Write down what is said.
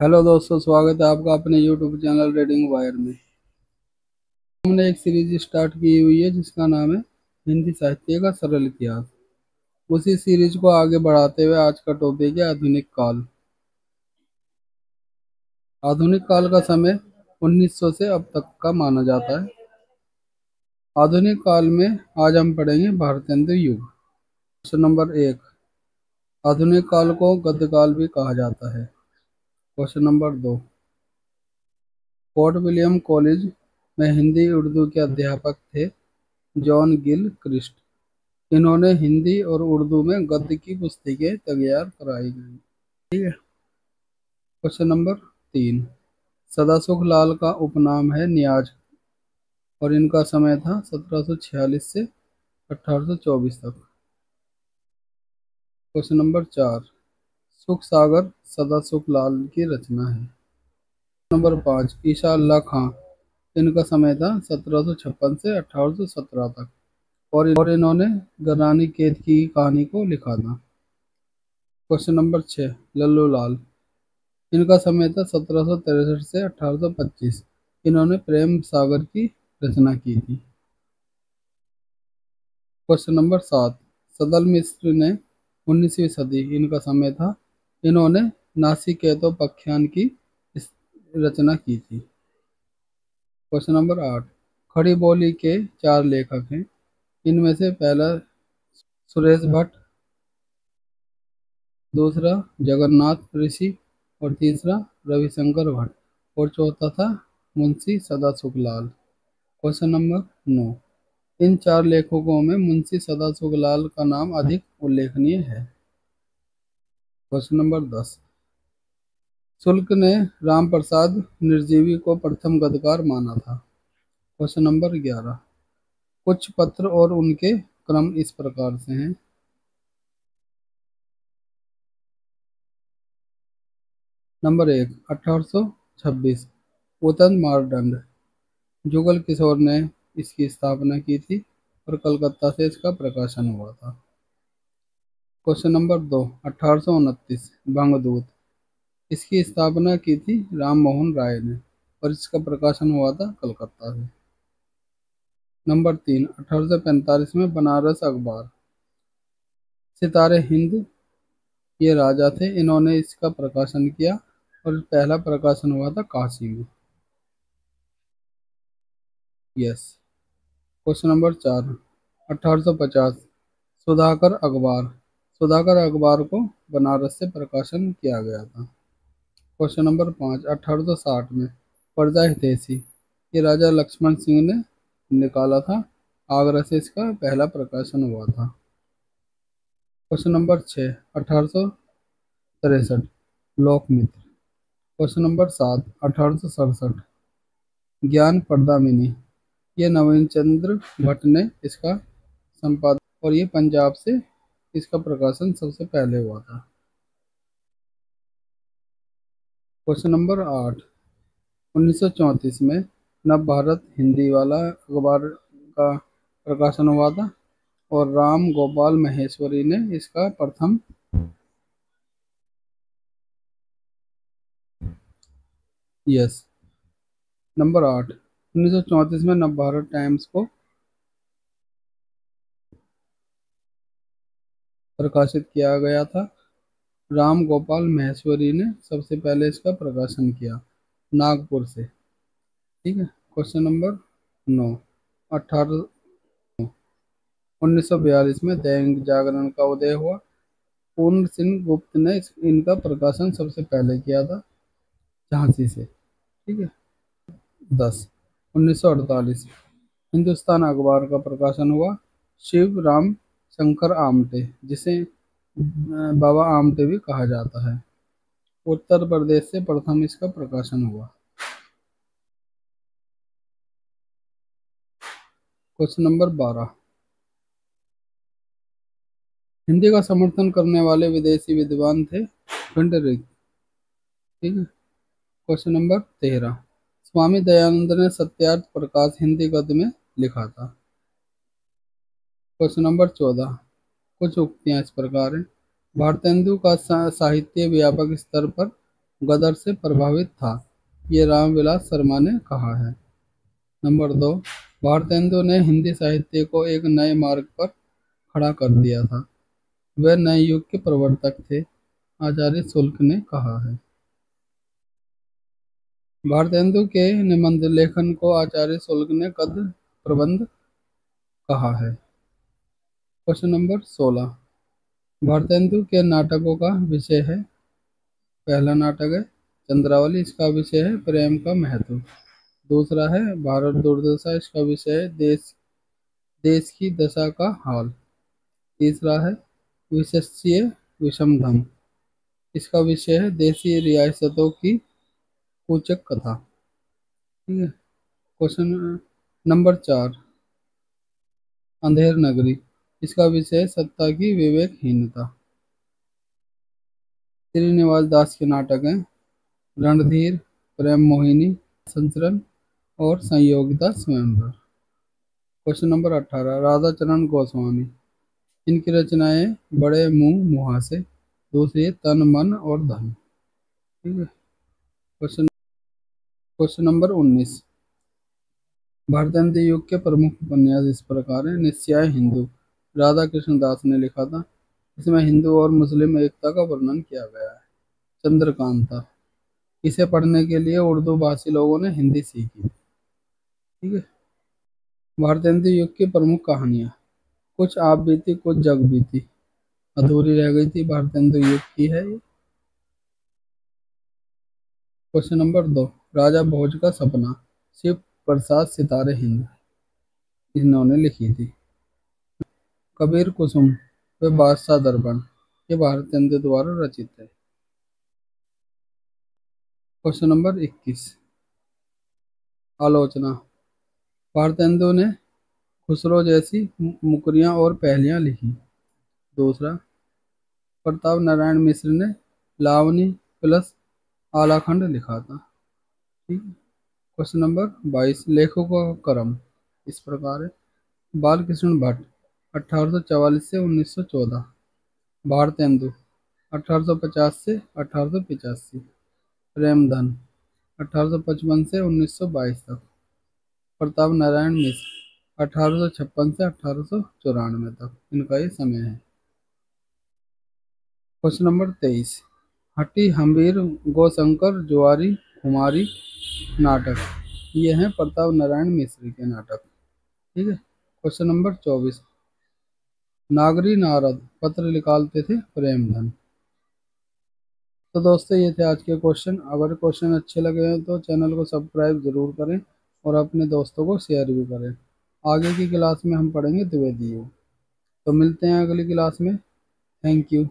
Hello दोस्तों, स्वागत है आपका अपने यूट्यूब चैनल रीडिंग वायर में। हमने एक सीरीज स्टार्ट की हुई है जिसका नाम है हिंदी साहित्य का सरल इतिहास। उसी सीरीज को आगे बढ़ाते हुए आज का टॉपिक है आधुनिक काल। आधुनिक काल का समय 1900 से अब तक का माना जाता है। आधुनिक काल में आज हम पढ़ेंगे भारतेंदु युग। क्वेश्चन नंबर 1, आधुनिक काल को गद्य काल भी कहा जाता है। Question number 2, fort William college में हिंदी उर्दू के अध्यापक थे जॉन गिल क्रिस्ट। इन्होंने हिंदी और उर्दू में गद्य की पुस्तकें तैयार कराई गई। ठीक है। क्वेश्चन नंबर 3, सदासुख लाल का उपनाम है नियाज और इनका समय था 1746 से 1824 तक। क्वेश्चन नंबर 4, सुख सागर सदासुख लाल की रचना है। नंबर 5, ईशा अल्लाह खां, इनका समय था 1756 से 1817 तक और इन्होंने गरानी कैद की कहानी को लिखा था। क्वेश्चन नंबर 6, लल्लू लाल, इनका समय था 1763 से 1825। इन्होंने प्रेम सागर की रचना की थी। क्वेश्चन नंबर 7, सदल मिश्र ने 19वीं सदी, इनका समय था। इन्होंने नासिकेतोपाख्यान की इस रचना की थी। क्वेश्चन नंबर 8, खड़ी बोली के 4 लेखक हैं। इनमें से पहला सुरेश भट्ट, दूसरा जगन्नाथ ऋषि और तीसरा रविशंकर भट्ट और चौथा था मुंशी सदासुख लाल। क्वेश्चन नंबर 9, इन 4 लेखकों में मुंशी सदासुख लाल का नाम अधिक उल्लेखनीय है। क्वेश्चन नंबर 10, शुल्क ने राम प्रसाद निर्जीवी को प्रथम गद्यकार माना था। क्वेश्चन नंबर 11, कुछ पत्र और उनके क्रम इस प्रकार से हैं। नंबर 1, 1826, उदंत मार्तंड, जुगल किशोर ने इसकी स्थापना की थी और कलकत्ता से इसका प्रकाशन हुआ था। क्वेश्चन नंबर 2, 1829, भंगदूत, इसकी स्थापना की थी राम मोहन राय ने और इसका प्रकाशन हुआ था कलकत्ता से। नंबर 3, 1845 में बनारस अखबार, सितारे हिंद ये राजा थे, इन्होंने इसका प्रकाशन किया और पहला प्रकाशन हुआ था काशी में। यस। क्वेश्चन नंबर 4, 1850, सुधाकर अखबार, सुधाकर अखबार को बनारस से प्रकाशन किया गया था। क्वेश्चन नंबर 5, 1860 में प्रजा हितैषी, ये राजा लक्ष्मण सिंह ने निकाला था। आगरा से इसका पहला प्रकाशन हुआ था। क्वेश्चन नंबर 6, 1863, लोकमित्र। क्वेश्चन नंबर 7, 1867, ज्ञान पर्दामिनी, ये नवीन चंद्र भट्ट ने इसका संपादन और ये पंजाब से इसका प्रकाशन सबसे पहले हुआ था। क्वेश्चन नंबर 8, 1934 में नवभारत हिंदी वाला अखबार का प्रकाशन हुआ था और राम गोपाल महेश्वरी ने इसका प्रथम। यस। नंबर 8, 1934 में नवभारत टाइम्स को प्रकाशित किया गया था। राम गोपाल महेश्वरी ने सबसे पहले इसका प्रकाशन किया नागपुर से। ठीक है। क्वेश्चन नंबर 9, 18 1942 में दैनिक जागरण का उदय हुआ। पूर्ण सिंह गुप्त ने इनका प्रकाशन सबसे पहले किया था झांसी से। ठीक है। 10, 1948, हिंदुस्तान अखबार का प्रकाशन हुआ। शिव राम शंकर आमटे, जिसे बाबा आमटे भी कहा जाता है, उत्तर प्रदेश से प्रथम इसका प्रकाशन हुआ। क्वेश्चन नंबर 12, हिंदी का समर्थन करने वाले विदेशी विद्वान थे फ्रेडरिक। ठीक है। क्वेश्चन नंबर 13, स्वामी दयानंद ने सत्यार्थ प्रकाश हिंदी गद्य में लिखा था। क्वेश्चन नंबर 14, कुछ उक्तियां इस प्रकार हैं। भारतेंदु का साहित्य व्यापक स्तर पर गदर से प्रभावित था, ये रामविलास शर्मा ने कहा है। नंबर 2, भारतेंदु ने हिंदी साहित्य को एक नए मार्ग पर खड़ा कर दिया था, वे नए युग के प्रवर्तक थे, आचार्य शुक्ल ने कहा है। भारतेंदु के निबंध लेखन को आचार्य शुक्ल ने गद्य प्रबंध कहा है। क्वेश्चन नंबर 16, भारतेंदु के नाटकों का विषय है। पहला नाटक है चंद्रावली, इसका विषय है प्रेम का महत्व। दूसरा है भारत दुर्दशा, इसका विषय है देश देश की दशा का हाल। तीसरा है विशेष्य विषमधम, इसका विषय है देशी रियासतों की कूचक कथा। ठीक है। क्वेश्चन नंबर 4, अंधेर नगरी, इसका विषय है सत्ता की विवेकहीनता। श्रीनिवास दास के नाटक हैं रणधीर, प्रेम मोहिनी, संचरण और संयोगिता स्वयंवर। क्वेश्चन नंबर 18, राधा चरण गोस्वामी, इनकी रचनाएं बड़े मुंह मुहासे, दूसरी है तन मन और धन। ठीक है। क्वेश्चन क्वेश्चन नंबर 19, भारतेंदु युग के प्रमुख उपन्यास इस प्रकार है। निश्चय हिंदू, राधा कृष्ण दास ने लिखा था, इसमें हिंदू और मुस्लिम एकता का वर्णन किया गया है। चंद्रकांता, इसे पढ़ने के लिए उर्दू भाषी लोगों ने हिंदी सीखी। ठीक है। भारतेंदु युग की प्रमुख कहानियां, कुछ आप बीती कुछ जग बीती, अधूरी रह गई थी, भारतेंदु युग की है ये। क्वेश्चन नंबर 2, राजा भोज का सपना, शिव प्रसाद सितारे हिंद, इन्होंने लिखी थी। कबीर कुसुम व बादशाह दरबान, ये भारतेंदु द्वारा रचित है। क्वेश्चन नंबर 21, आलोचना, भारतेंदु ने खुसरो जैसी मुकरियां और पहेलियां लिखी। दूसरा, प्रताप नारायण मिश्र ने लावनी प्लस आलाखंड लिखा था। ठीक। क्वेश्चन नंबर 22, लेखकों का क्रम इस प्रकार है। बाल कृष्ण भट्ट 1844 से 1914, भारतेंदु 1850 से 1885, प्रेमधन 1855 से 1922 तक, प्रताप नारायण मिश्र 1856 से 1894 तक, इनका ये समय है। क्वेश्चन नंबर 23, हट्टी हम्बीर गोशंकर जुआरी कुमारी नाटक, ये हैं प्रताप नारायण मिश्र के नाटक। ठीक है। क्वेश्चन नंबर 24, नागरी नारद पत्र निकालते थे प्रेमधन। तो दोस्तों ये थे आज के क्वेश्चन। अगर क्वेश्चन अच्छे लगे हैं तो चैनल को सब्सक्राइब जरूर करें और अपने दोस्तों को शेयर भी करें। आगे की क्लास में हम पढ़ेंगे द्विवेदी युग। तो मिलते हैं अगली क्लास में। Thank you.